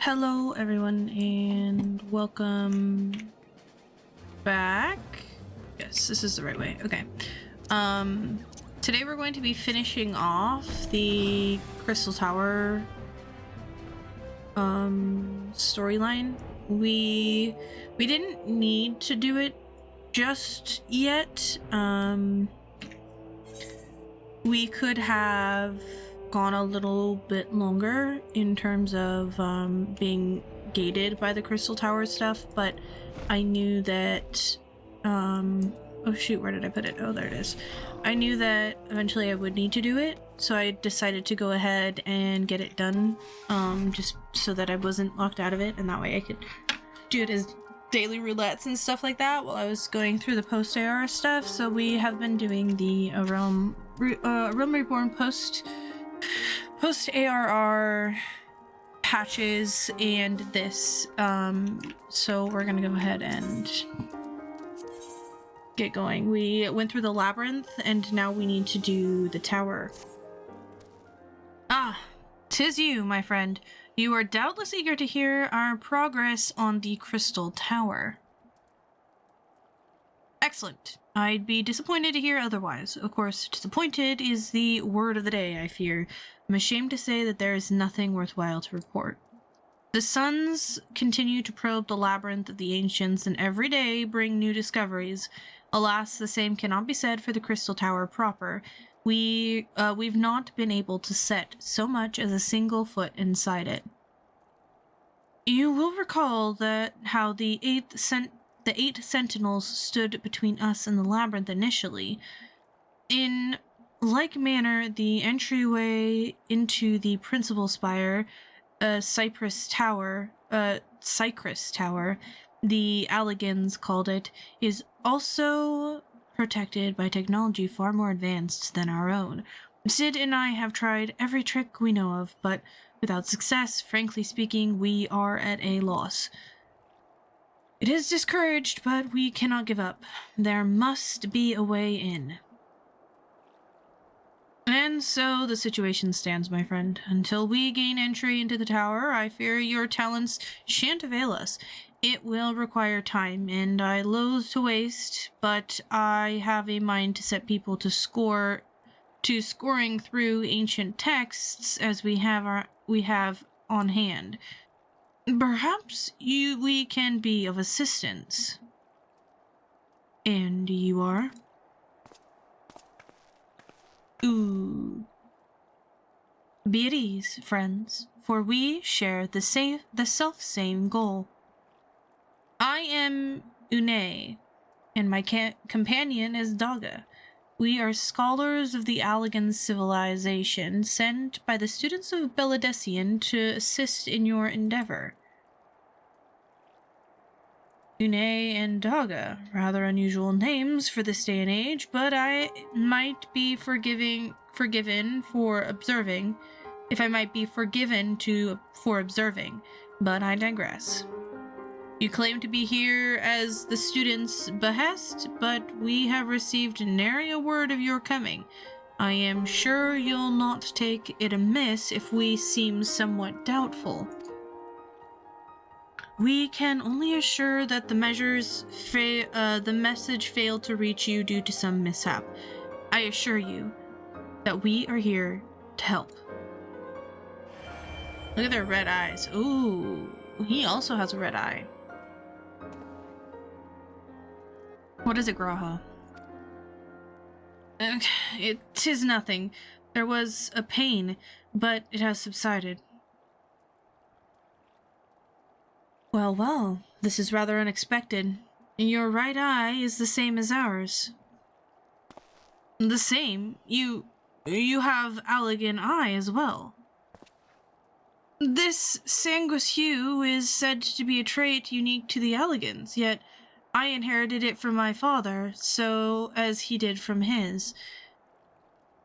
Hello everyone and welcome back. Yes, this is the right way. Okay. Today we're going to be finishing off the Crystal Tower storyline. We didn't need to do it just yet. We could have gone a little bit longer in terms of being gated by the Crystal Tower stuff, but I knew that oh shoot, where did I put it? Oh, there it is. I knew that eventually I would need to do it, so I decided to go ahead and get it done, just so that I wasn't locked out of it, and that way I could do it as daily roulettes and stuff like that while I was going through the Post ARR stuff. So we have been doing the Realm Reborn Post ARR patches and this, so we're gonna go ahead and get going. We went through the labyrinth and now we need to do the tower. Ah, 'tis you, my friend. You are doubtless eager to hear our progress on the Crystal Tower. Excellent. I'd be disappointed to hear otherwise. Of course, disappointed is the word of the day, I fear. I'm ashamed to say that there is nothing worthwhile to report. The suns continue to probe the labyrinth of the ancients and every day bring new discoveries. Alas, the same cannot be said for the Crystal Tower proper. We've not been able to set so much as a single foot inside it. You will recall that how the eight sentinels stood between us and the labyrinth initially. In like manner, the entryway into the principal spire, Cypress Tower, the Alligans called it, is also protected by technology far more advanced than our own. Sid and I have tried every trick we know of, but without success. Frankly speaking, we are at a loss. It is discouraged, but we cannot give up. There must be a way in. And so the situation stands, my friend. Until we gain entry into the tower, I fear your talents shan't avail us. It will require time, and I loathe to waste, but I have a mind to set people to scoring through ancient texts as we have on hand. Perhaps we can be of assistance. And you are? Ooh. Be at ease, friends, for we share the self-same goal. I am Une, and my companion is Daga. We are scholars of the Allagan civilization, sent by the students of Beledesian to assist in your endeavor. Une and Daga, rather unusual names for this day and age, but I might be forgiven for observing, but I digress. You claim to be here as the students' behest, but we have received nary a word of your coming. I am sure you'll not take it amiss if we seem somewhat doubtful. We can only assure that the message failed to reach you due to some mishap. I assure you that we are here to help. Look at their red eyes. Ooh, he also has a red eye. What is it, Graha? It is nothing. There was a pain, but it has subsided. Well, this is rather unexpected. Your right eye is the same as ours. The same? You have Allagan eye as well. This sanguis hue is said to be a trait unique to the Allagans, yet I inherited it from my father, so as he did from his.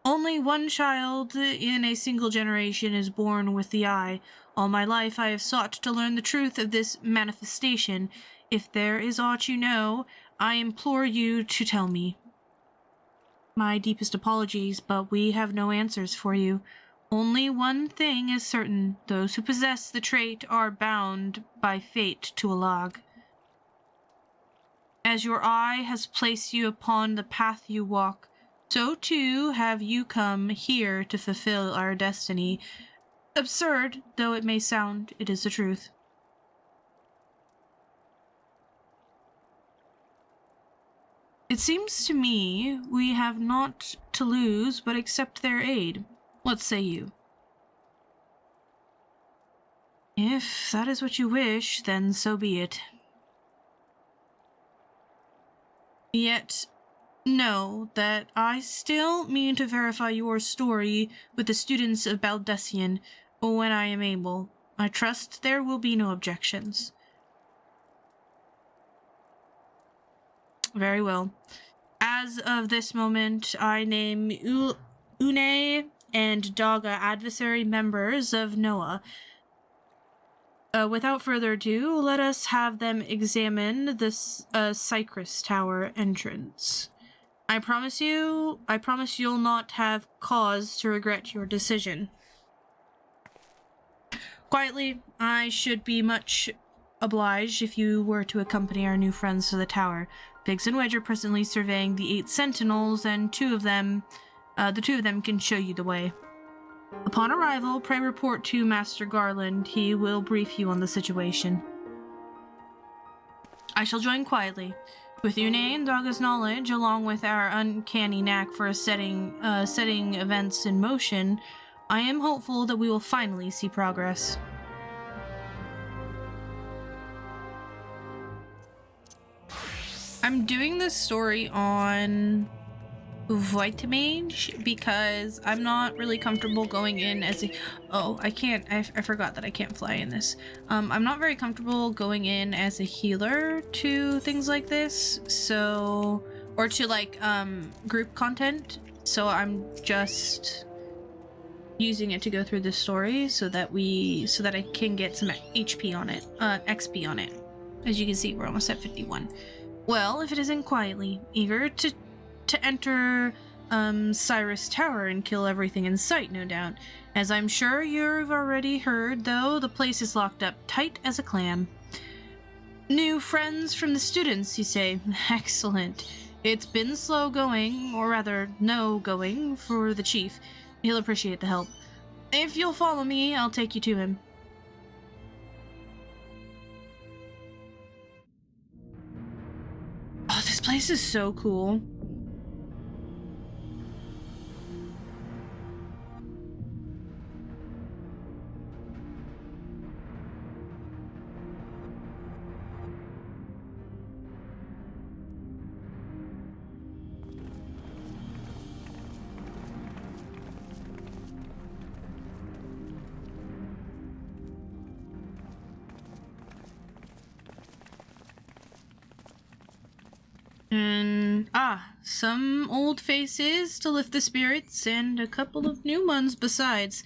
Only one child in a single generation is born with the eye. All my life I have sought to learn the truth of this manifestation. If there is aught you know, I implore you to tell me. My deepest apologies, but we have no answers for you. Only one thing is certain. Those who possess the trait are bound by fate to a log. As your eye has placed you upon the path you walk, so too have you come here to fulfill our destiny. Absurd though it may sound, it is the truth. It seems to me we have naught to lose but accept their aid. What say you? If that is what you wish, then so be it. Yet, know that I still mean to verify your story with the students of Baldessian when I am able. I trust there will be no objections. Very well. As of this moment, I name Une and Daga adversary members of Noah. Without further ado, let us have them examine this Cypress Tower entrance. I promise you'll not have cause to regret your decision. Quietly, I should be much obliged if you were to accompany our new friends to the tower. Biggs and Wedge are presently surveying the 8 sentinels, and the two of them can show you the way. Upon arrival, pray report to Master Garland. He will brief you on the situation. I shall join quietly. With Une and Daga's knowledge, along with our uncanny knack for setting events in motion, I am hopeful that we will finally see progress. I'm doing this story on Vitamage because I'm not really comfortable going in as a... Oh, I forgot that I can't fly in this. I'm not very comfortable going in as a healer to things like this, so... Or to, like, group content. So I'm just using it to go through the story so that I can get some HP on it. XP on it. As you can see, we're almost at 51. Well, if it isn't quietly, eager to enter Cyrus Tower and kill everything in sight, no doubt. As I'm sure you've already heard, though, the place is locked up tight as a clam. New friends from the students, you say? Excellent. It's been slow going, or rather, no going, for the chief. He'll appreciate the help. If you'll follow me, I'll take you to him. Oh, this place is so cool. And, some old faces to lift the spirits, and a couple of new ones besides.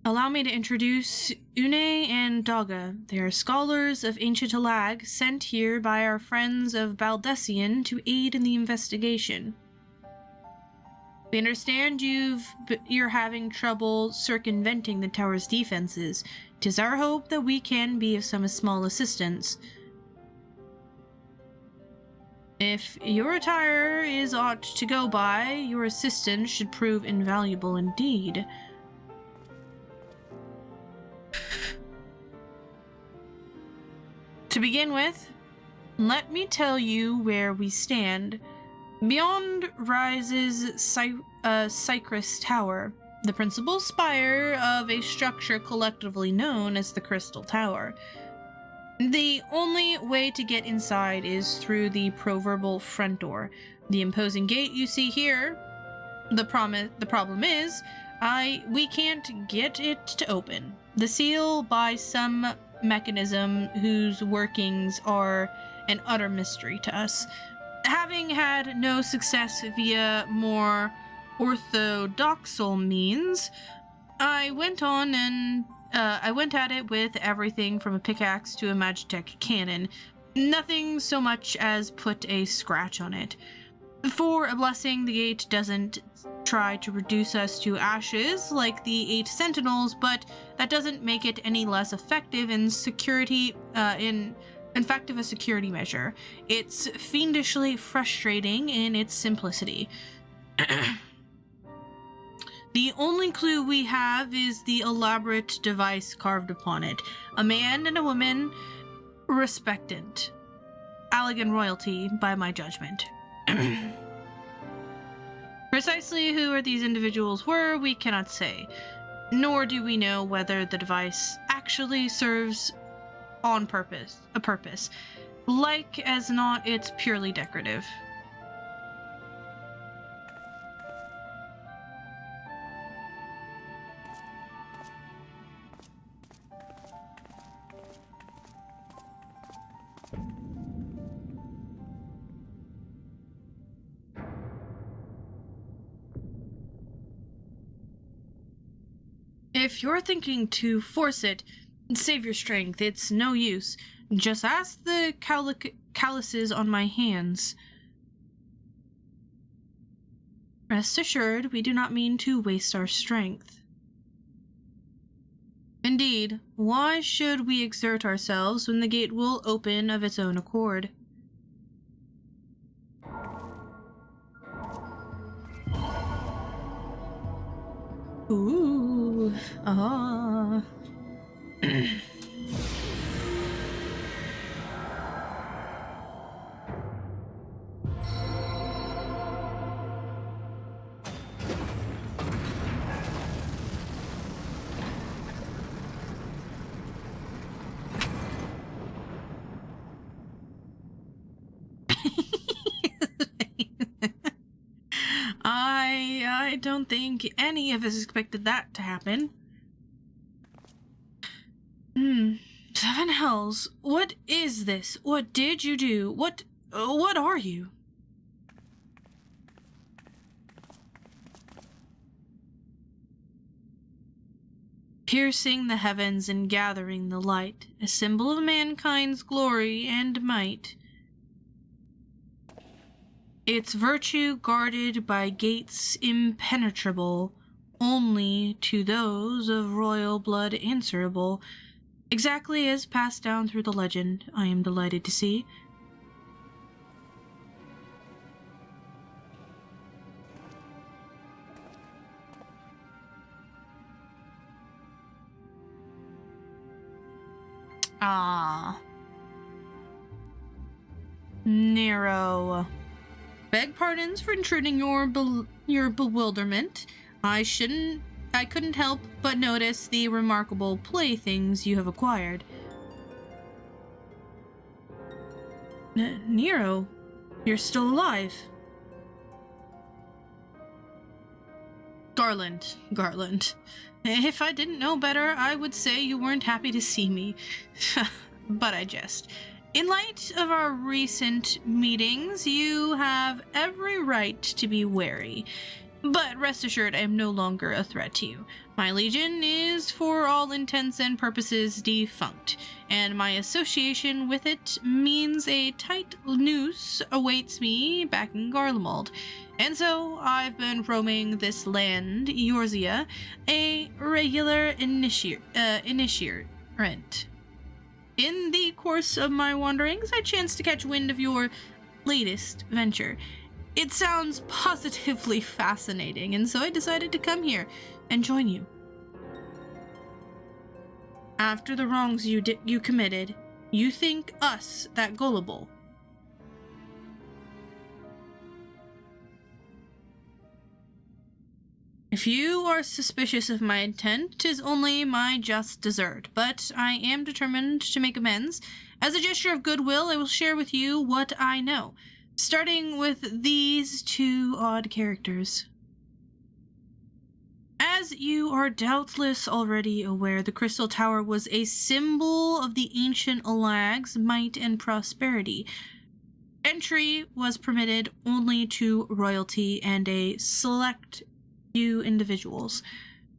Allow me to introduce Une and Daga. They are scholars of ancient Alag, sent here by our friends of Baldessian to aid in the investigation. We understand you're having trouble circumventing the tower's defenses. 'Tis our hope that we can be of some small assistance. If your attire is aught to go by, your assistance should prove invaluable indeed. To begin with, let me tell you where we stand. Beyond rises Cypress Tower, the principal spire of a structure collectively known as the Crystal Tower. The only way to get inside is through the proverbial front door. The imposing gate you see here. The problem is, we can't get it to open. The seal by some mechanism whose workings are an utter mystery to us. Having had no success via more orthodoxal means, I went at it with everything from a pickaxe to a Magitech cannon. Nothing so much as put a scratch on it. For a blessing, the gate doesn't try to reduce us to ashes like the 8 sentinels, but that doesn't make it any less effective in security, effective a security measure. It's fiendishly frustrating in its simplicity. The only clue we have is the elaborate device carved upon it. A man and a woman, respectant. Allegan royalty, by my judgment. Precisely who are these individuals were, we cannot say. Nor do we know whether the device actually serves on a purpose. Like as not, it's purely decorative. If you're thinking to force it, save your strength. It's no use. Just ask the calluses on my hands. Rest assured, we do not mean to waste our strength. Indeed, why should we exert ourselves when the gate will open of its own accord? Ooh, ah. I don't think any of us expected that to happen. 7 hells. What is this? What did you do? What are you? Piercing the heavens and gathering the light, a symbol of mankind's glory and might. Its virtue guarded by gates impenetrable, only to those of royal blood answerable, exactly as passed down through the legend, I am delighted to see. Ah. Nero. Beg pardons for intruding your bewilderment. I couldn't help but notice the remarkable playthings you have acquired. Nero, you're still alive. Garland. If I didn't know better, I would say you weren't happy to see me. But I jest. In light of our recent meetings, you have every right to be wary. But rest assured, I am no longer a threat to you. My legion is, for all intents and purposes, defunct, and my association with it means a tight noose awaits me back in Garlemald. And so I've been roaming this land, Eorzea, a regular initiate. In the course of my wanderings, I chanced to catch wind of your latest venture. It sounds positively fascinating, and so I decided to come here and join you. After the wrongs you committed, you think us that gullible. If you are suspicious of my intent, 'tis only my just desert, but I am determined to make amends. As a gesture of goodwill, I will share with you what I know, starting with these 2 odd characters. As you are doubtless already aware, the Crystal Tower was a symbol of the ancient Alag's might and prosperity. Entry was permitted only to royalty and a select few individuals.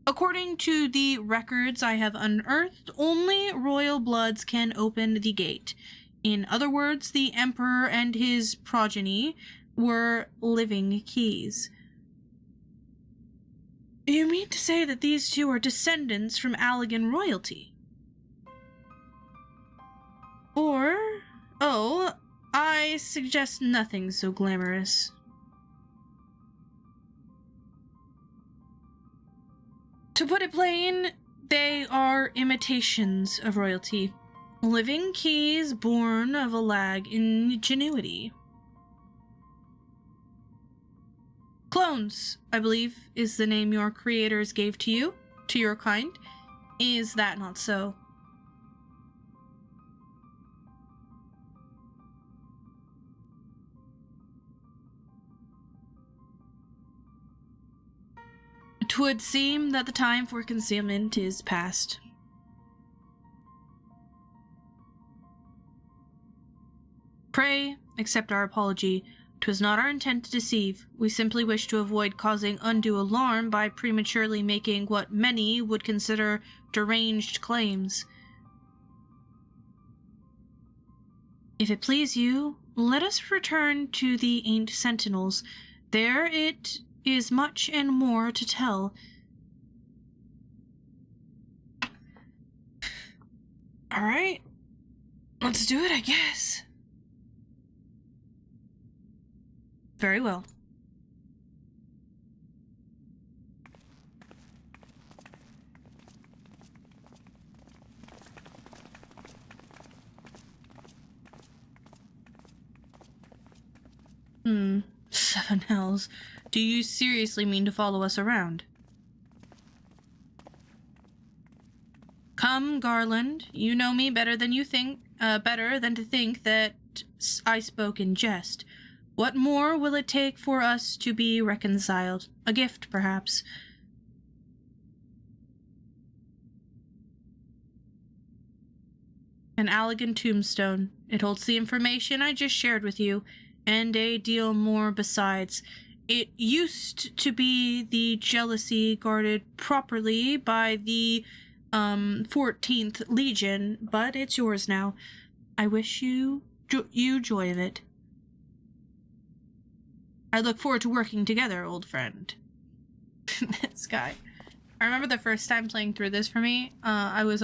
According to the records I have unearthed, only royal bloods can open the gate. In other words, the Emperor and his progeny were living keys. You mean to say that these two are descendants from Allegan royalty? Or... oh, I suggest nothing so glamorous. To put it plain, they are imitations of royalty. Living keys born of a lag in ingenuity. Clones, I believe, is the name your creators gave to you, to your kind. Is that not so? It would seem that the time for concealment is past. Pray, accept our apology. 'Twas not our intent to deceive. We simply wish to avoid causing undue alarm by prematurely making what many would consider deranged claims. If it please you, let us return to the Ancient Sentinels. There it is much and more to tell. Alright, let's do it, I guess. Very well. Seven hells. Do you seriously mean to follow us around? Come, Garland. You know me better than you think, better than to think that I spoke in jest. What more will it take for us to be reconciled? A gift, perhaps. An Allegan tombstone. It holds the information I just shared with you, and a deal more besides. It used to be the jealousy guarded properly by the 14th Legion, but it's yours now. I wish you joy of it. I look forward to working together, old friend. This guy. I remember the first time playing through this for me, I was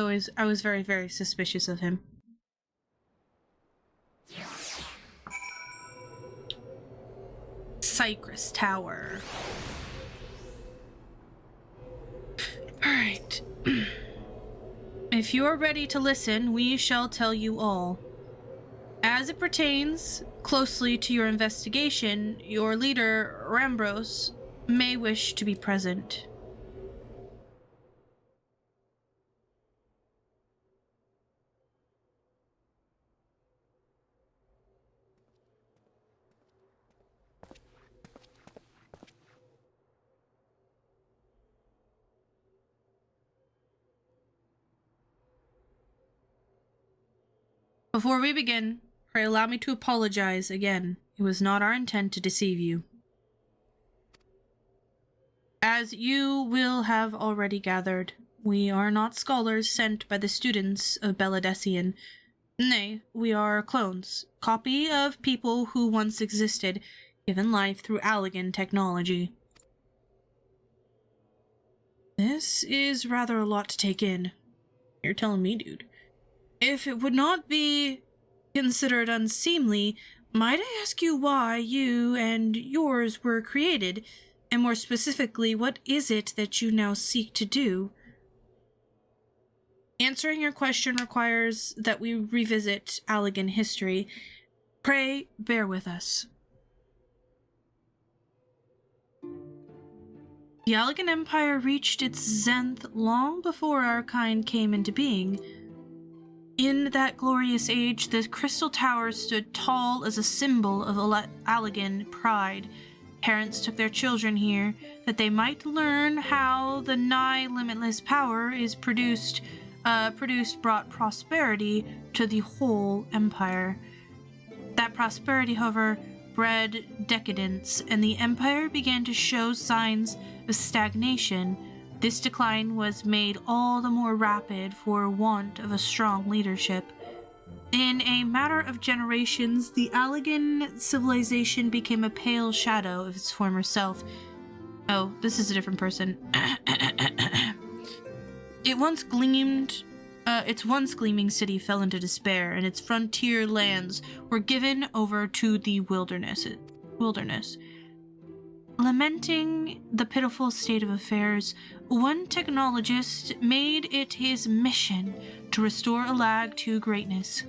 very, very suspicious of him. Cypress Tower. Alright. If you are ready to listen, we shall tell you all. As it pertains closely to your investigation, your leader, Rambros, may wish to be present. Before we begin, pray allow me to apologize again. It was not our intent to deceive you. As you will have already gathered, we are not scholars sent by the students of Beledesian. Nay, we are clones, copy of people who once existed, given life through Allegan technology. This is rather a lot to take in. You're telling me, dude. If it would not be considered unseemly, might I ask you why you and yours were created, and more specifically, what is it that you now seek to do? Answering your question requires that we revisit Allegan history. Pray, bear with us. The Allegan Empire reached its zenith long before our kind came into being. In that glorious age, the Crystal Tower stood tall as a symbol of Allegan pride. Parents took their children here, that they might learn how the nigh limitless power is brought prosperity to the whole empire. That prosperity, however, bred decadence, and the empire began to show signs of stagnation. This decline was made all the more rapid for want of a strong leadership. In a matter of generations, the Allegan civilization became a pale shadow of its former self. Oh, this is a different person. Its once gleaming city fell into despair, and its frontier lands were given over to the wilderness. Lamenting the pitiful state of affairs, one technologist made it his mission to restore Alag to greatness.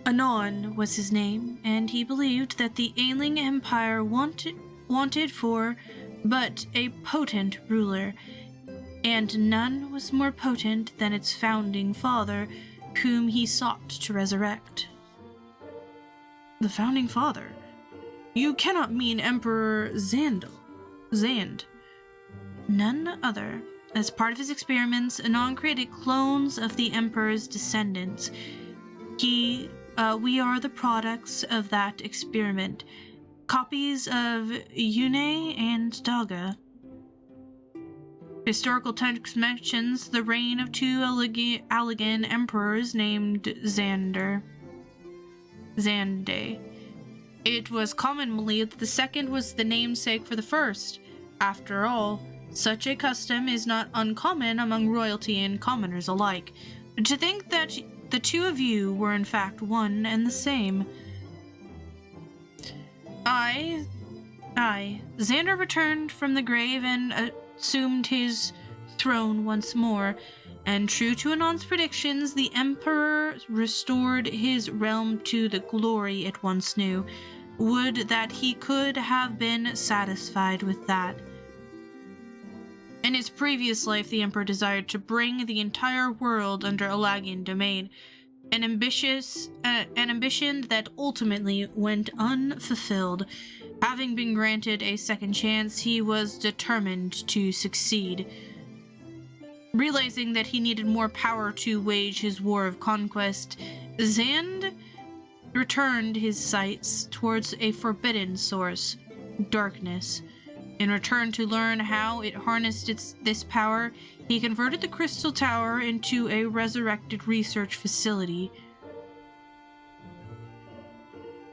Anon was his name, and he believed that the ailing empire wanted for but a potent ruler, and none was more potent than its founding father, whom he sought to resurrect. The founding father? You cannot mean Emperor Zand. None other. As part of his experiments, Anon created clones of the Emperor's descendants. We are the products of that experiment. Copies of Yune and Daga. Historical text mentions the reign of two Allegan emperors named Xande. It was commonly believed that the second was the namesake for the first. After all, such a custom is not uncommon among royalty and commoners alike. To think that the two of you were in fact one and the same. Xander returned from the grave and assumed his throne once more, and true to Anon's predictions, the Emperor restored his realm to the glory it once knew. Would that he could have been satisfied with that. In his previous life, the Emperor desired to bring the entire world under Alagian domain, an ambition that ultimately went unfulfilled. Having been granted a second chance, he was determined to succeed. Realizing that he needed more power to wage his war of conquest, Xand returned his sights towards a forbidden source, darkness. In return to learn how it harnessed this power, he converted the Crystal Tower into a resurrected research facility.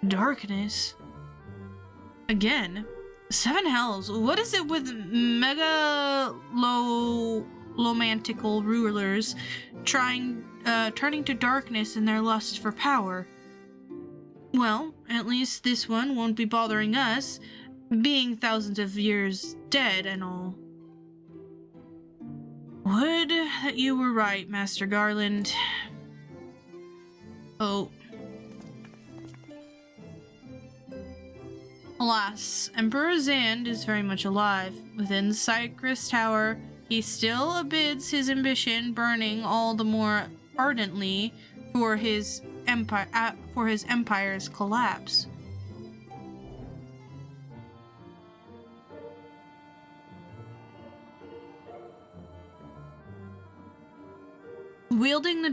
Darkness? Again? Seven Hells, what is it with megalomantical rulers turning to darkness in their lust for power? Well, at least this one won't be bothering us, being thousands of years dead and all. Would that you were right, Master Garland. Oh. Alas, Emperor Xand is very much alive. Within Cypress Tower, he still abides his ambition, burning all the more ardently for his empire's collapse. Wielding the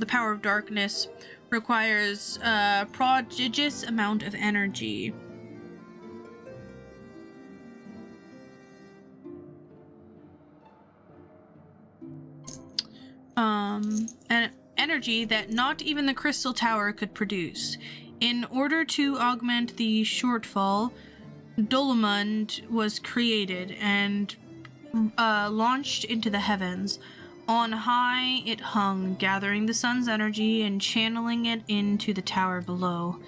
power of darkness, requires a prodigious amount of energy. An energy that not even the Crystal Tower could produce. In order to augment the shortfall, Dolomund was created and launched into the heavens. On high it hung, gathering the sun's energy and channeling it into the tower below.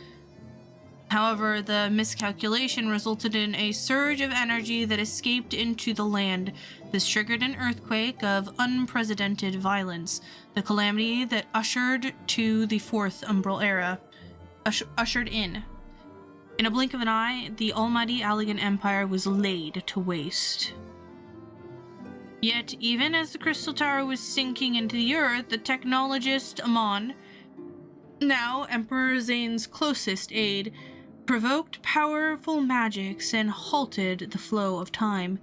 However, the miscalculation resulted in a surge of energy that escaped into the land. This triggered an earthquake of unprecedented violence, the calamity that ushered in the Fourth Umbral Era. In a blink of an eye, the almighty Allegan Empire was laid to waste. Yet, even as the Crystal Tower was sinking into the earth, the technologist Amon, now Emperor Zane's closest aide, provoked powerful magics and halted the flow of time.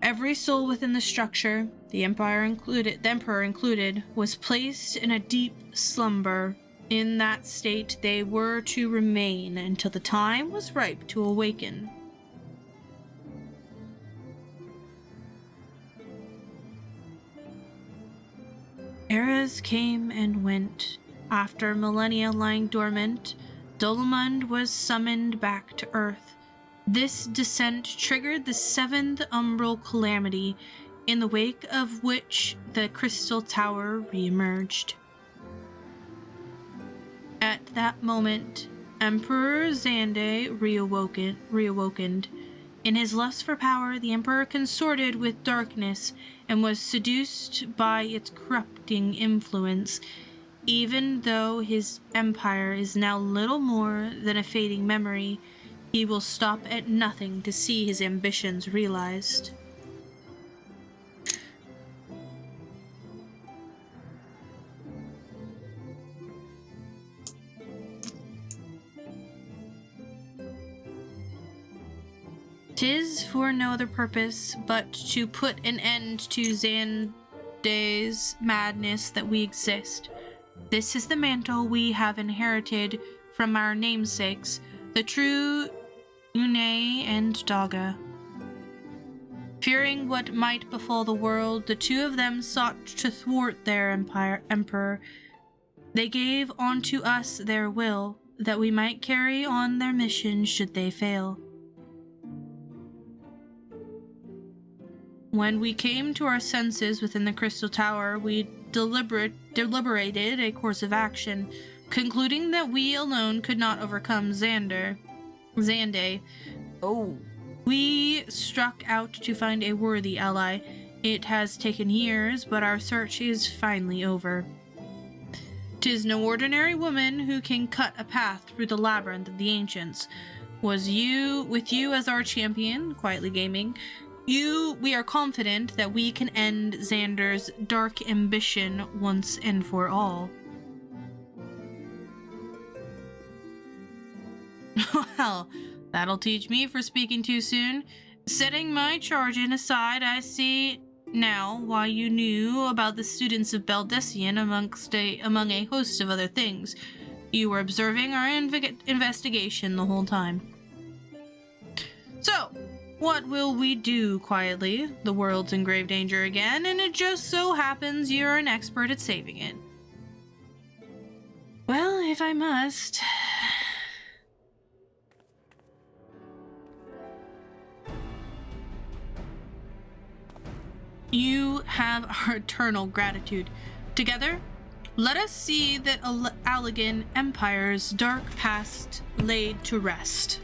Every soul within the structure, the Emperor included, was placed in a deep slumber. In that state, they were to remain until the time was ripe to awaken. Eras came and went. After millennia lying dormant, Dolomund was summoned back to Earth. This descent triggered the 7th umbral calamity, in the wake of which the Crystal Tower re-emerged. At that moment, Emperor Xande reawoken. In his lust for power, the Emperor consorted with darkness and was seduced by its corrupting influence. Even though his empire is now little more than a fading memory, he will stop at nothing to see his ambitions realized. "'Tis for no other purpose but to put an end to Xande's madness that we exist. This is the mantle we have inherited from our namesakes, the true Une and Daga. Fearing what might befall the world, the two of them sought to thwart their emperor. They gave unto us their will, that we might carry on their mission should they fail. When we came to our senses within the Crystal Tower, we deliberated a course of action, concluding that we alone could not overcome Xande. We struck out to find a worthy ally. It has taken years, but our search is finally over. 'Tis no ordinary woman who can cut a path through the labyrinth of the ancients. With you as our champion, quietly gaming, we are confident that we can end Xander's dark ambition once and for all." Well, that'll teach me for speaking too soon. Setting my charging aside, I see now why you knew about the students of Baldessian among a host of other things. You were observing our investigation the whole time. So, what will we do quietly? The world's in grave danger again, and it just so happens you're an expert at saving it. Well, if I must. You have our eternal gratitude. Together, let us see that Allagan Empire's dark past laid to rest.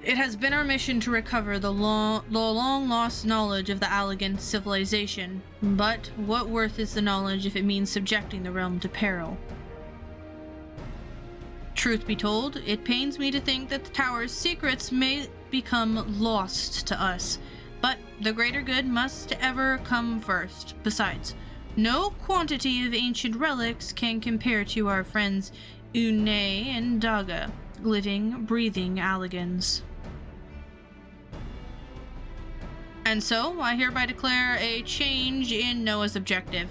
It has been our mission to recover the long-lost knowledge of the Allagan civilization, but what worth is the knowledge if it means subjecting the realm to peril? Truth be told, it pains me to think that the tower's secrets may become lost to us, but the greater good must ever come first. Besides, no quantity of ancient relics can compare to our friends Une and Daga, living, breathing Allagans. And so, I hereby declare a change in Noah's objective.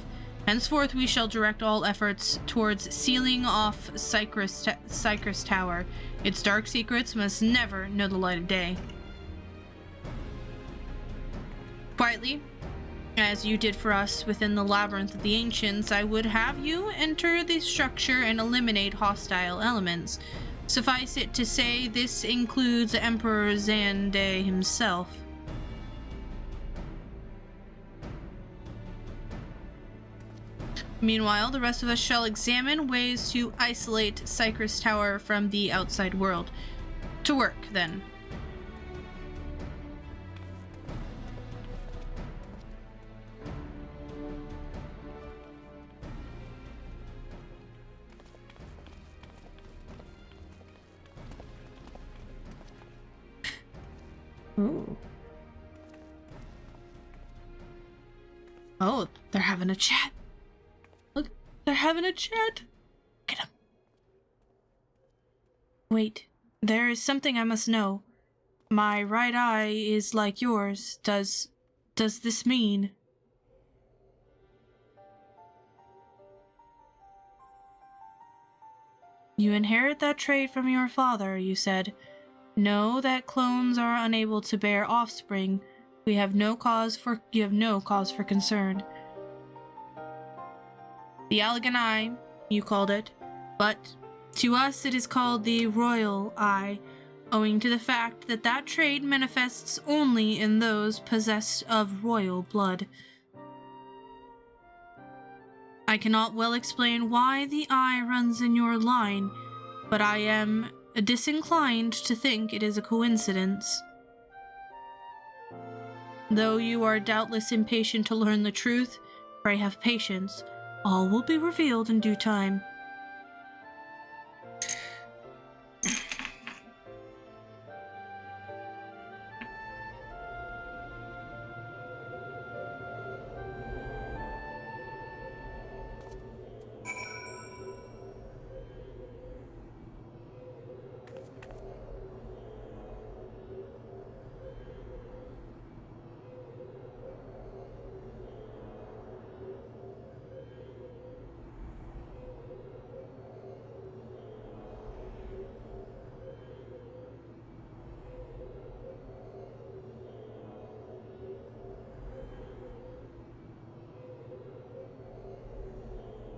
Henceforth, we shall direct all efforts towards sealing off Cypress Tower. Its dark secrets must never know the light of day. Quietly, as you did for us within the labyrinth of the ancients, I would have you enter the structure and eliminate hostile elements. Suffice it to say, this includes Emperor Xande himself. Meanwhile, the rest of us shall examine ways to isolate Cypress Tower from the outside world. To work, then. Ooh. Oh, they're having a chat. Look, they're having a chat. Get him. Wait, there is something I must know. My right eye is like yours. Does this mean? You inherit that trait from your father, you said. Know that clones are unable to bear offspring. You have no cause for concern. The elegant eye, you called it, but to us it is called the royal eye, owing to the fact that that trait manifests only in those possessed of royal blood. I cannot well explain why the eye runs in your line, but I am disinclined to think it is a coincidence. Though you are doubtless impatient to learn the truth, pray have patience. All will be revealed in due time.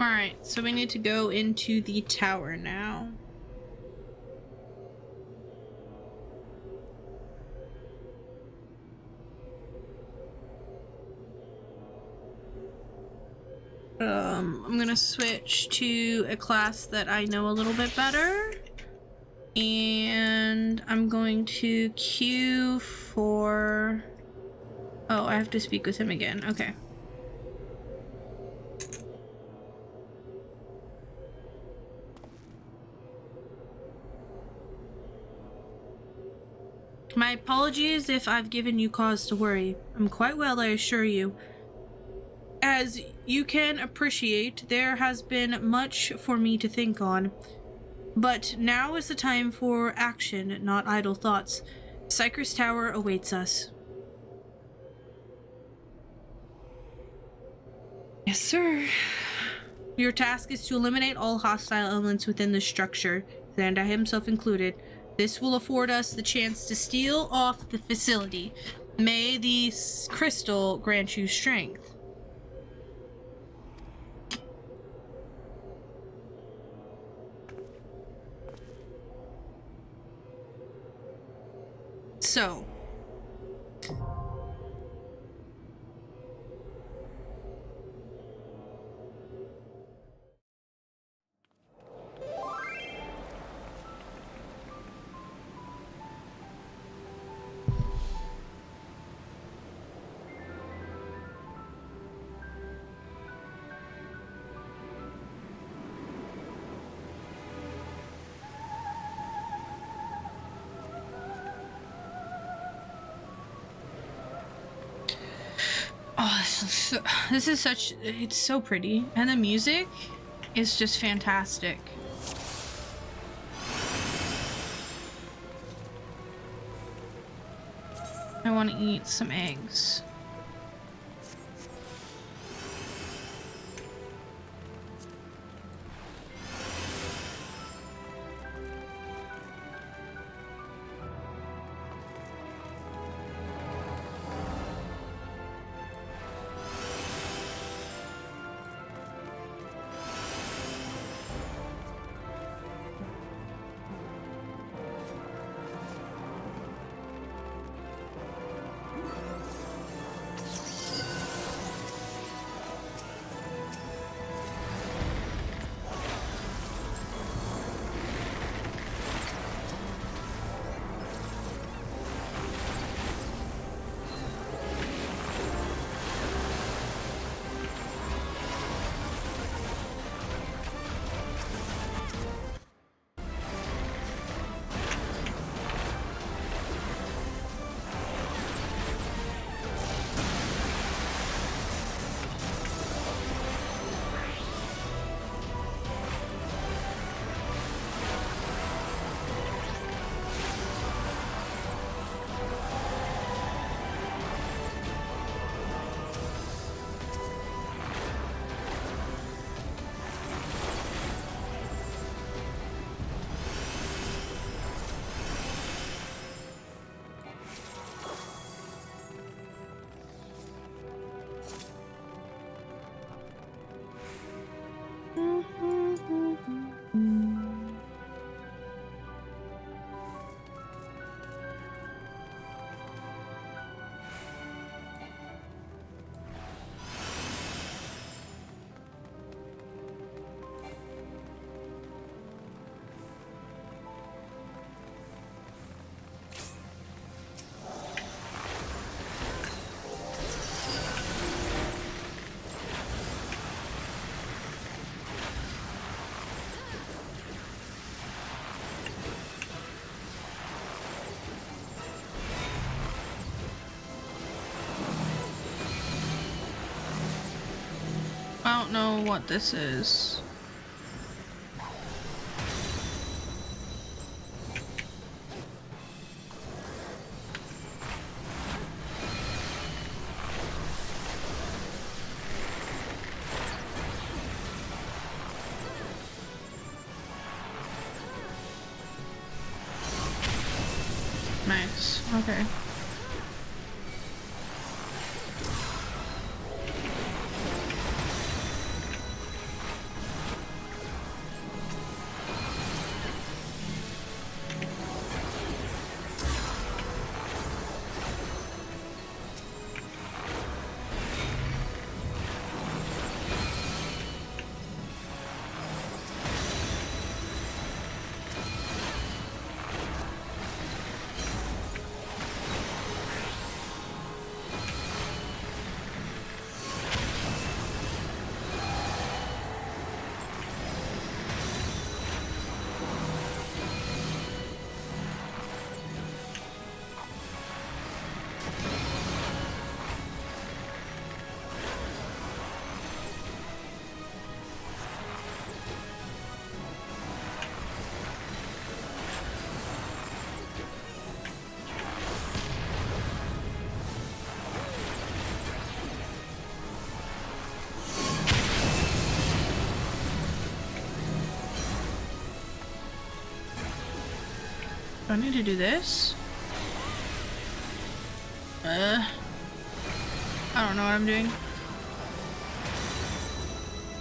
Alright, so we need to go into the tower now. I'm gonna switch to a class that I know a little bit better. And I'm going to queue for... Oh, I have to speak with him again. Okay. My apologies if I've given you cause to worry. I'm quite well, I assure you. As you can appreciate, there has been much for me to think on. But now is the time for action, not idle thoughts. Cypress Tower awaits us. Yes, sir. Your task is to eliminate all hostile elements within the structure, Xandai himself included. This will afford us the chance to steal off the facility. May the crystal grant you strength. So, this is such, it's so pretty. And the music is just fantastic. I want to eat some eggs. don't know what this is. Nice. Okay. Do I need to do this? I don't know what I'm doing.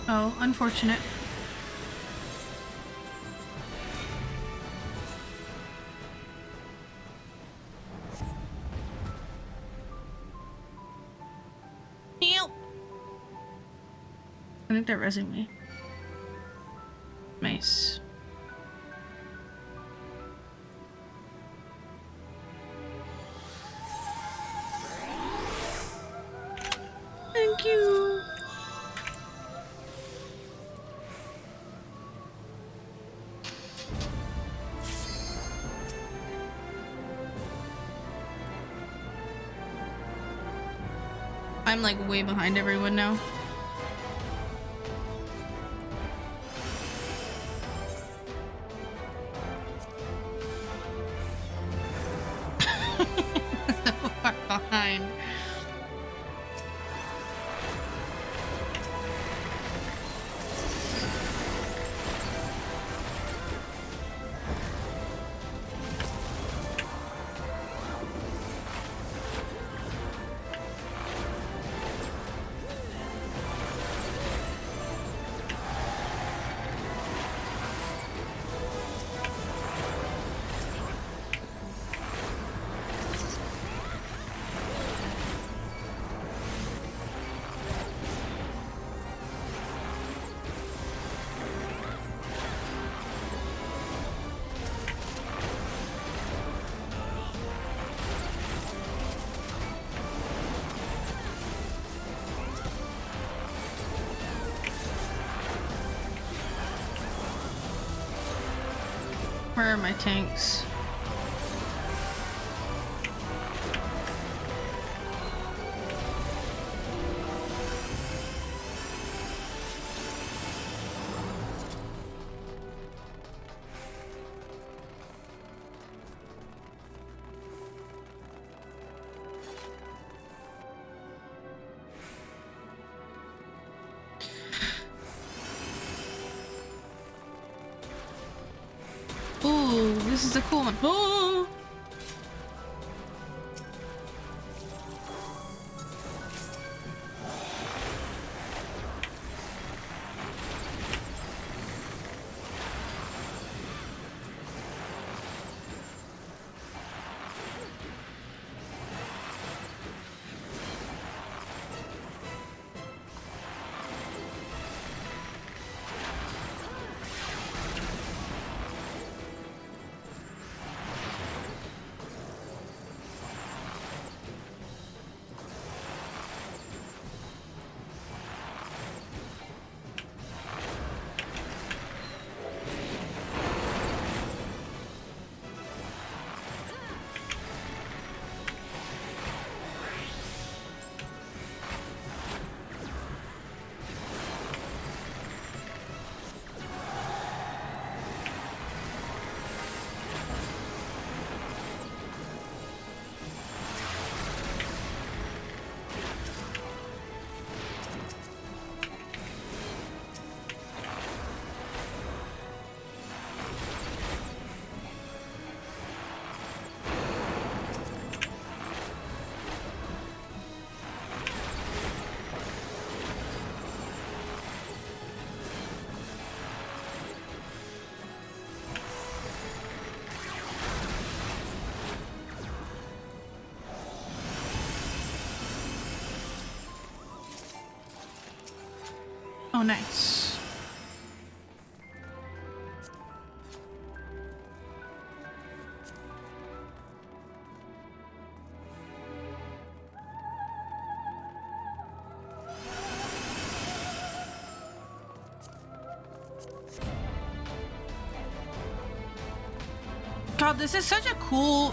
Oh, unfortunate. Help! I think they're resing me. Nice. Thank you. I'm like way behind everyone now. So far behind. Where are my tanks? Ooh, this is a cool one. Oh! Oh, nice. God, this is such a cool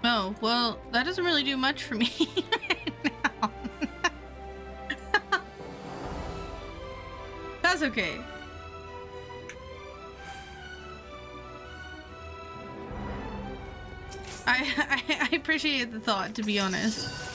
Oh, well, that doesn't really do much for me right now. That's okay. I appreciate the thought, to be honest.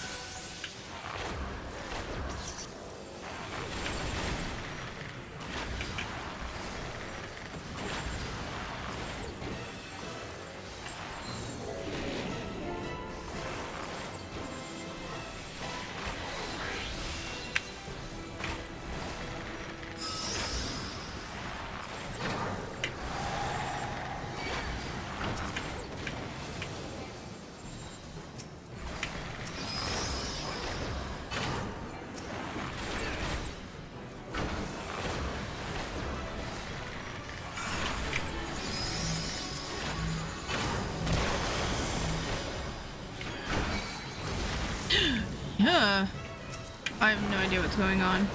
Yeah. I have no idea what's going on.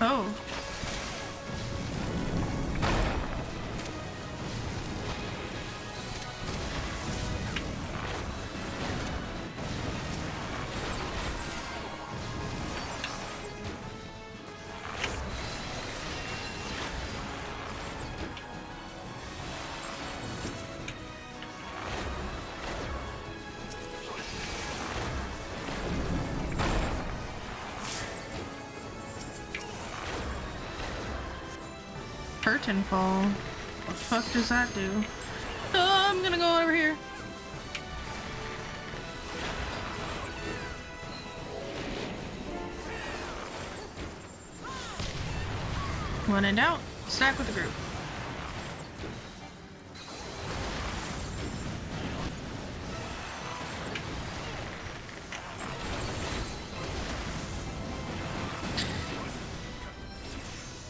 Oh. Curtain fall. What the fuck does that do? Oh, I'm gonna go over here. When in doubt, stack with the group.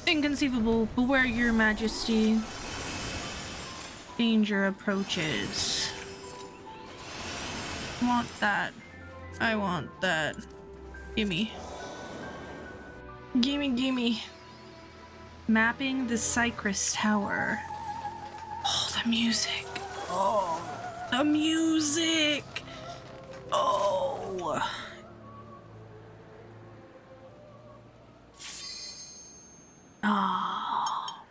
Inconceivable, beware your majesty. Danger approaches. Want that. I want that. Gimme. Gimme, gimme. Mapping the Cypress Tower. Oh, the music. Oh, the music. Oh. Ah.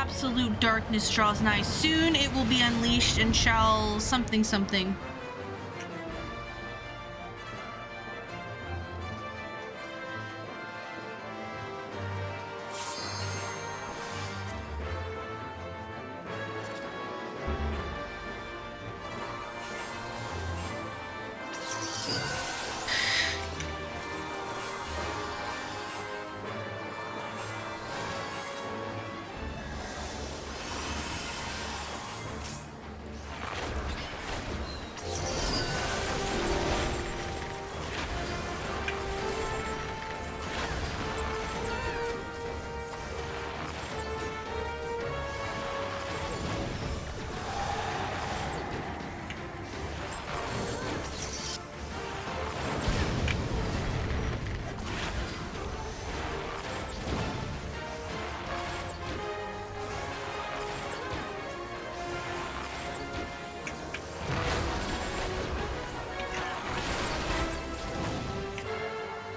absolute darkness draws nigh. Soon it will be unleashed and shall something something.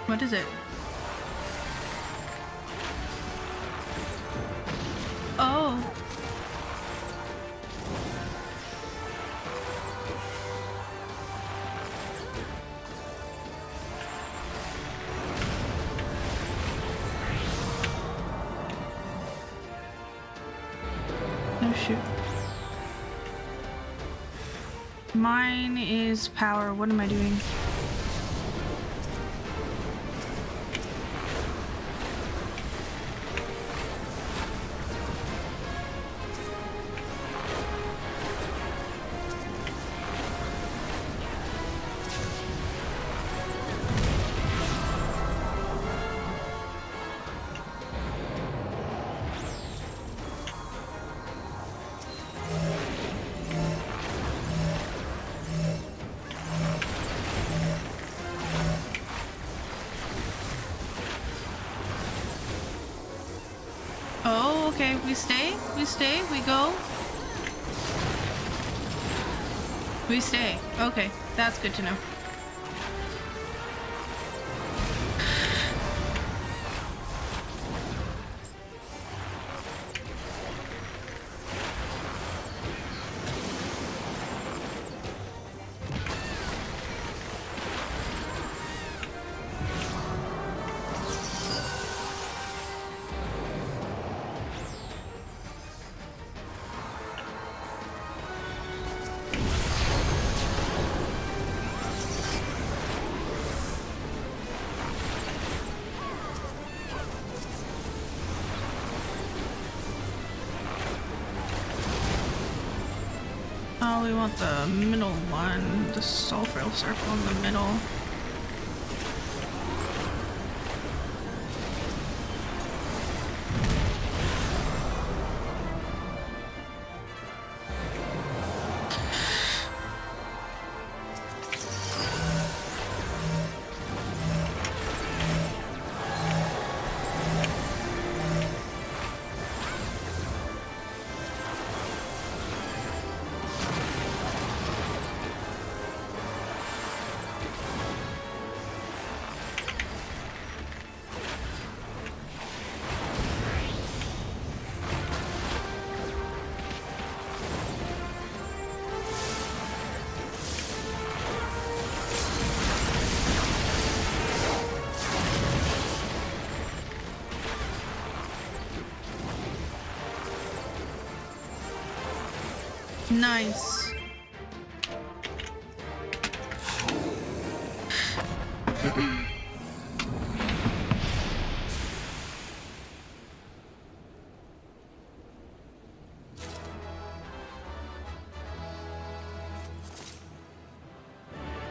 What is it? Oh. Oh shoot. Mine is power. What am I doing? Oh, okay. We stay, we go. We stay. Okay, that's good to know. Oh, we want the middle one, the sulfur circle in the middle. Nice.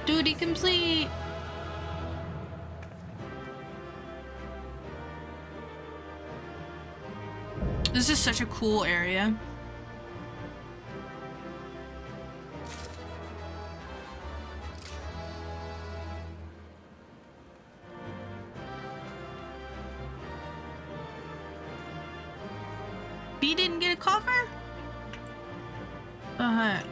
Duty complete. This is such a cool area. He didn't get a coffer? The heck?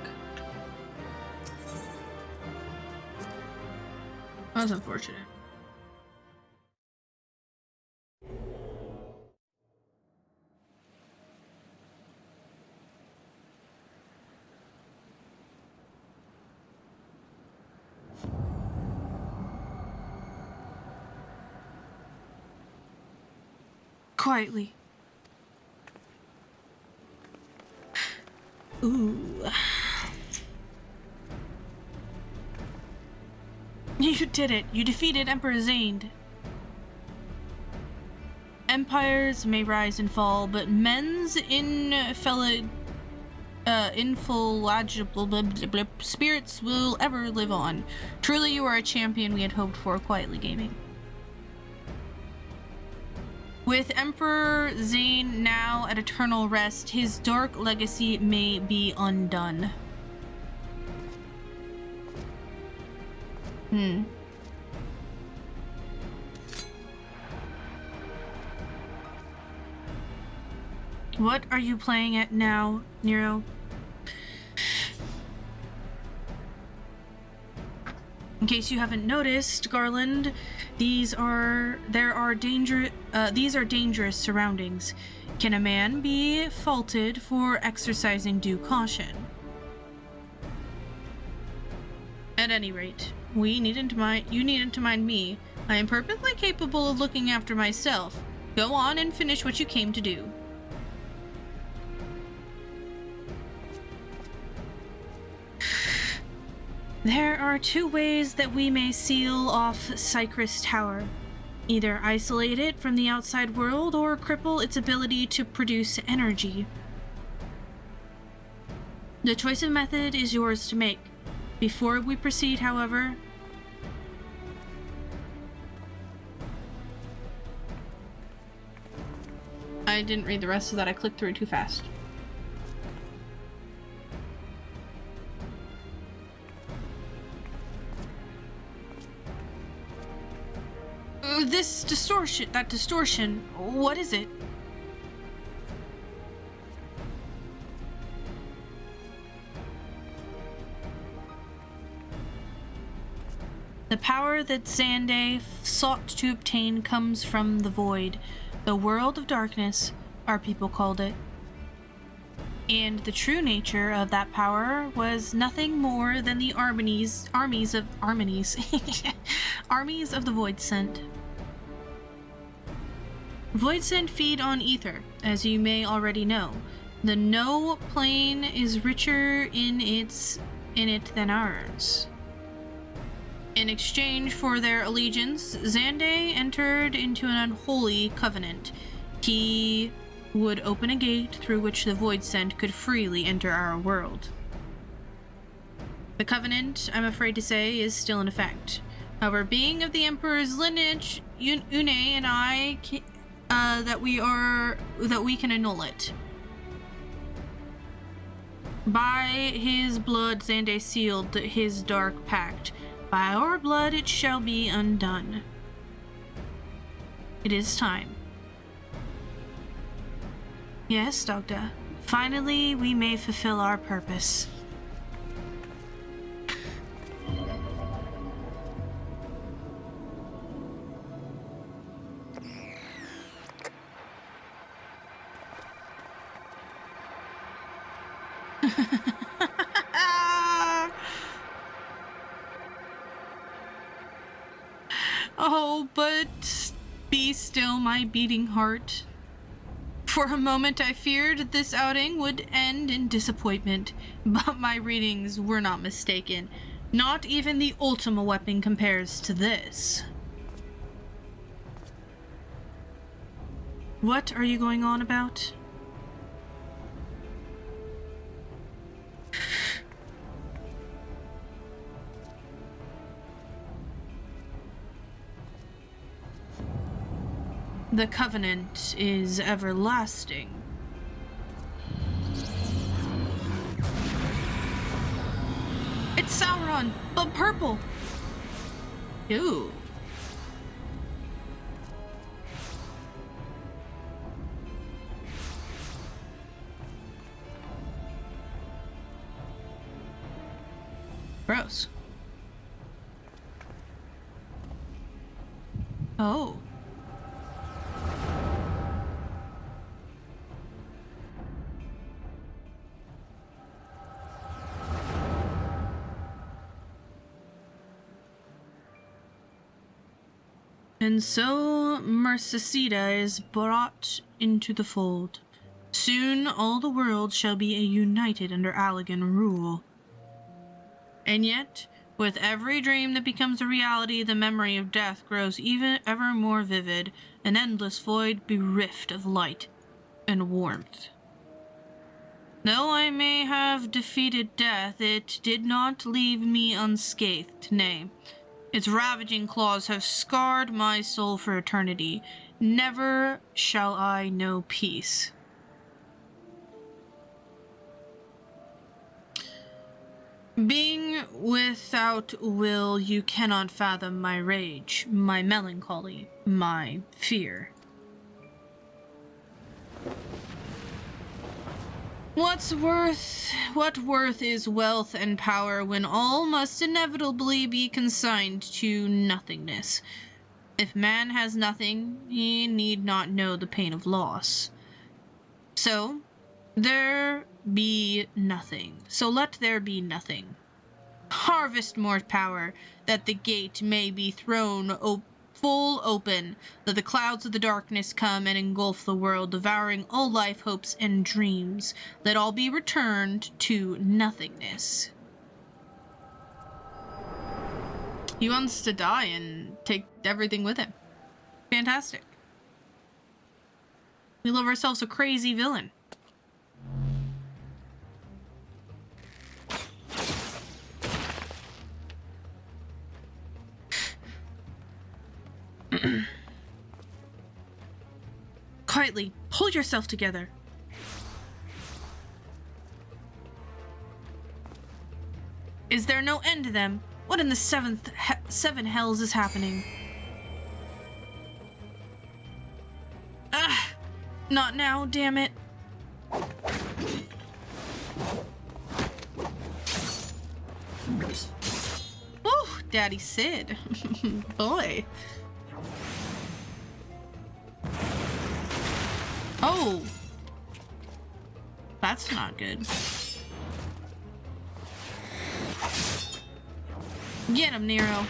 That's unfortunate. quietly. Ooh. You did it. You defeated Emperor Zain. Empires may rise and fall, but men's infallible spirits will ever live on. Truly, you are a champion we had hoped for, quietly gaming. With Emperor Zain now at eternal rest, his dark legacy may be undone. What are you playing at now, Nero? In case you haven't noticed, Garland, these are dangerous surroundings. Can a man be faulted for exercising due caution? At any rate, you needn't to mind me. I am perfectly capable of looking after myself. Go on and finish what you came to do. There are two ways that we may seal off Cypress Tower. Either isolate it from the outside world or cripple its ability to produce energy. The choice of method is yours to make. Before we proceed, however, I didn't read the rest of that. I clicked through it too fast. That distortion, what is it? The power that Xande sought to obtain comes from the void, the world of darkness, our people called it. And the true nature of that power was nothing more than the armies of the Voidsent. Voidsent feed on ether, as you may already know. The No plane is richer in it than ours. In exchange for their allegiance, Xande entered into an unholy covenant. He would open a gate through which the Voidsent could freely enter our world. The covenant, I'm afraid to say, is still in effect. However, being of the Emperor's lineage, Une and I that we can annul it. By his blood, Xande sealed his dark pact. By our blood, it shall be undone. It is time. Yes, Doctor. Finally, we may fulfill our purpose. Oh, but be still, my beating heart. For a moment I feared this outing would end in disappointment, but my readings were not mistaken. Not even the Ultima weapon compares to this. What are you going on about? The covenant is everlasting. It's Sauron, but purple. Ew. Gross. Oh. And so Mercicida is brought into the fold. Soon all the world shall be united under Allegan rule. And yet, with every dream that becomes a reality, the memory of death grows ever more vivid, an endless void bereft of light and warmth. Though I may have defeated death, it did not leave me unscathed, nay, its ravaging claws have scarred my soul for eternity. Never shall I know peace. Being without will, you cannot fathom my rage, my melancholy, my fear. What worth is wealth and power when all must inevitably be consigned to nothingness? If man has nothing, he need not know the pain of loss. So, there be nothing. So let there be nothing. Harvest more power, that the gate may be thrown full open, that the clouds of the darkness come and engulf the world, devouring all life, hopes, and dreams. Let all be returned to nothingness. He wants to die and take everything with him. Fantastic. We love ourselves a crazy villain. Quietly, hold yourself together. Is there no end to them? What in the seven hells is happening? Ah! Not now, damn it. Oh, Daddy Sid. Boy. Oh. That's not good. Get him, Nero.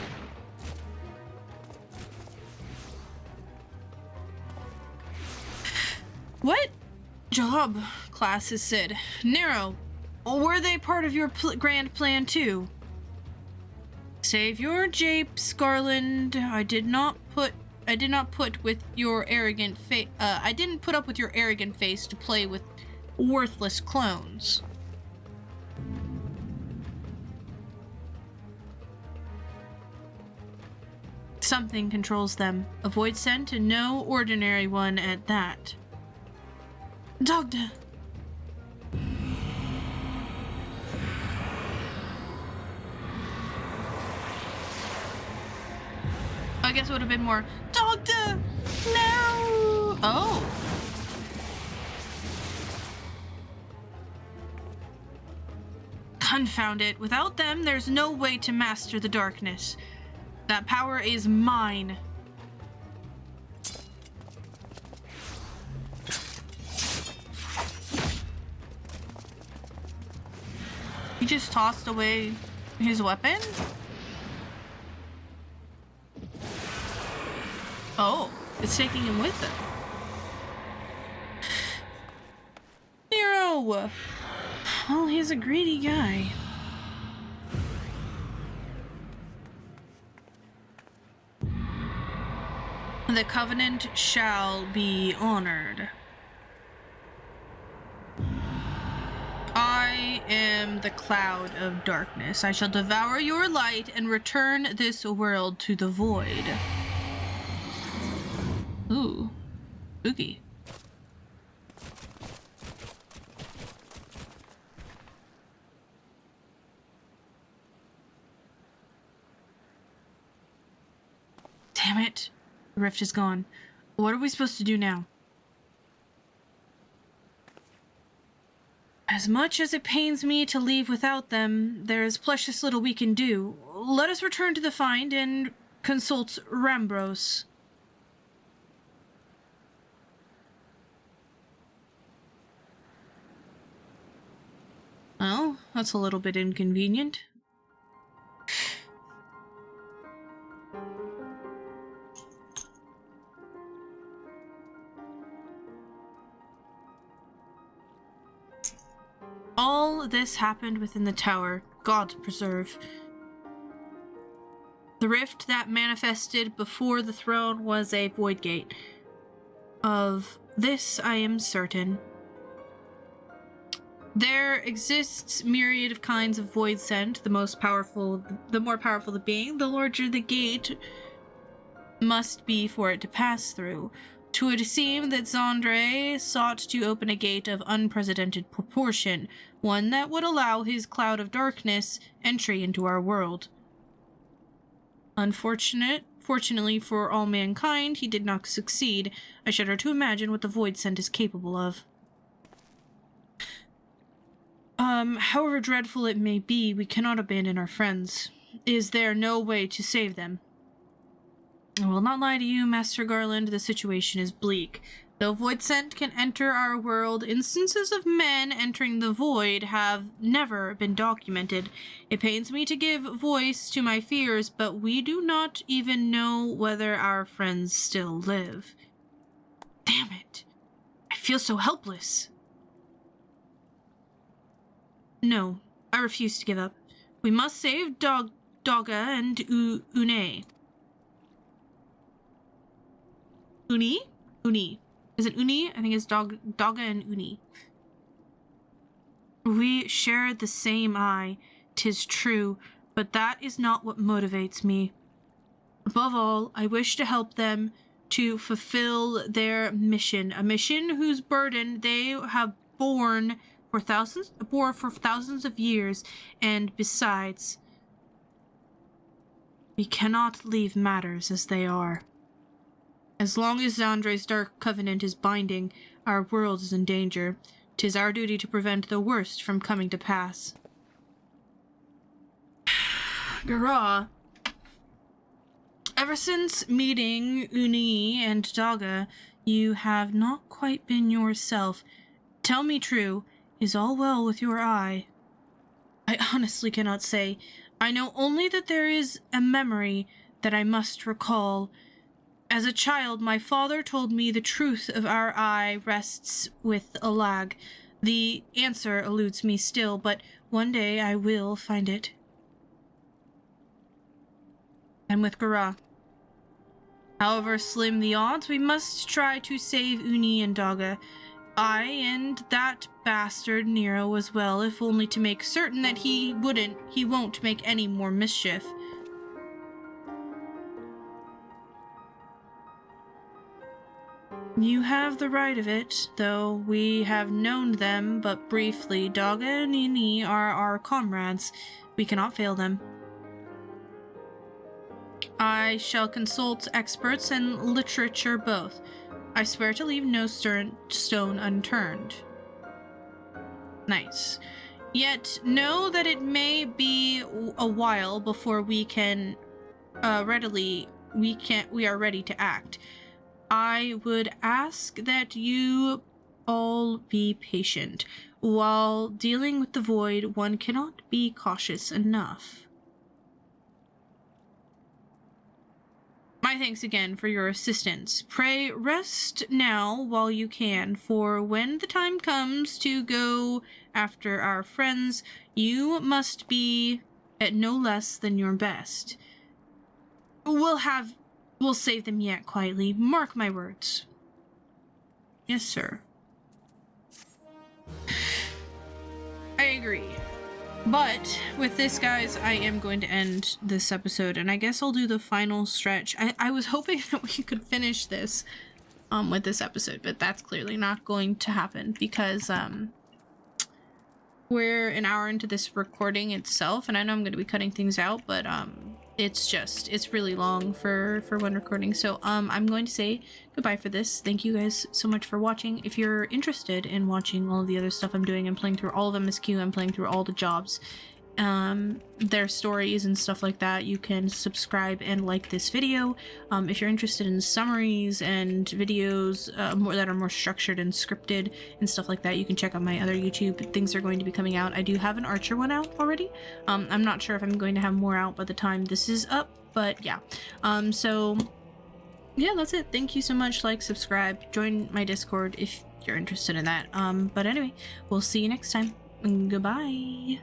What job, classes Sid? Nero, were they part of your grand plan too? Save your japes, Garland. I didn't put up with your arrogant face to play with worthless clones. Something controls them. A void scent, and no ordinary one at that. Doctor! I guess it would have been more, Doctor! No! Oh. Confound it. Without them, there's no way to master the darkness. That power is mine. He just tossed away his weapon? Oh, it's taking him with him. Nero! Well, he's a greedy guy. The covenant shall be honored. I am the cloud of darkness. I shall devour your light and return this world to the void. Ooh, spooky. Damn it. The rift is gone. What are we supposed to do now? As much as it pains me to leave without them, there is precious little we can do. Let us return to the find and consult Rambros. Well, that's a little bit inconvenient. All this happened within the tower. God preserve. The rift that manifested before the throne was a void gate. Of this I am certain. There exists myriad of kinds of void scent. The more powerful the being, the larger the gate must be for it to pass through. 'Twould seem that Zandre sought to open a gate of unprecedented proportion, one that would allow his cloud of darkness entry into our world. Fortunately for all mankind, he did not succeed. I shudder to imagine what the void scent is capable of. However dreadful it may be, we cannot abandon our friends. Is there no way to save them? I will not lie to you, Master Garland, the situation is bleak. Though void scent can enter our world, instances of men entering the void have never been documented. It pains me to give voice to my fears, but we do not even know whether our friends still live. Damn it. I feel so helpless. No, I refuse to give up. We must save Dogga and Une. Uni. Is it Uni? I think it's Dogga and Uni. We share the same eye, 'tis true, but that is not what motivates me. Above all, I wish to help them to fulfill their mission, a mission whose burden they have bore for thousands of years, and besides, we cannot leave matters as they are. As long as Zandre's dark covenant is binding, our world is in danger. 'Tis our duty to prevent the worst from coming to pass. Garah, ever since meeting Uni and Dogga, you have not quite been yourself. Tell me true, is all well with your eye? I honestly cannot say. I know only that there is a memory that I must recall. As a child, my father told me the truth of our eye rests with a lag. The answer eludes me still, but one day I will find it. I'm with Garah. However slim the odds, we must try to save Uni and Dogga. I and that bastard Nero as well, if only to make certain that he won't make any more mischief. You have the right of it, though we have known them but briefly. Dogga and Uni are our comrades. We cannot fail them. I shall consult experts and literature both. I swear to leave no stone unturned. Nice. Yet know that it may be a while before we are ready to act. I would ask that you all be patient. While dealing with the void, one cannot be cautious enough. My thanks again for your assistance. Pray rest now while you can, for when the time comes to go after our friends, you must be at no less than your best. We'll save them yet quietly. Mark my words. Yes, sir. I agree. But with this, guys, I am going to end this episode, and I guess I'll do the final stretch. I was hoping that we could finish this with this episode, but that's clearly not going to happen because we're an hour into this recording itself, and I know I'm going to be cutting things out, but it's really long for one recording. So I'm going to say goodbye for this. Thank you guys so much for watching. If you're interested in watching all of the other stuff I'm doing, I'm playing through all of MSQ, I'm playing through all the jobs, their stories and stuff like that, you can subscribe and like this video. If you're interested in summaries and videos that are more structured and scripted and stuff like that, you can check out my other YouTube. Things are going to be coming out. I do have an Archer one out already. I'm not sure if I'm going to have more out by the time this is up, but yeah. So yeah, that's it. Thank you so much. Like, subscribe, join my Discord if you're interested in that. But anyway, we'll see you next time. Goodbye.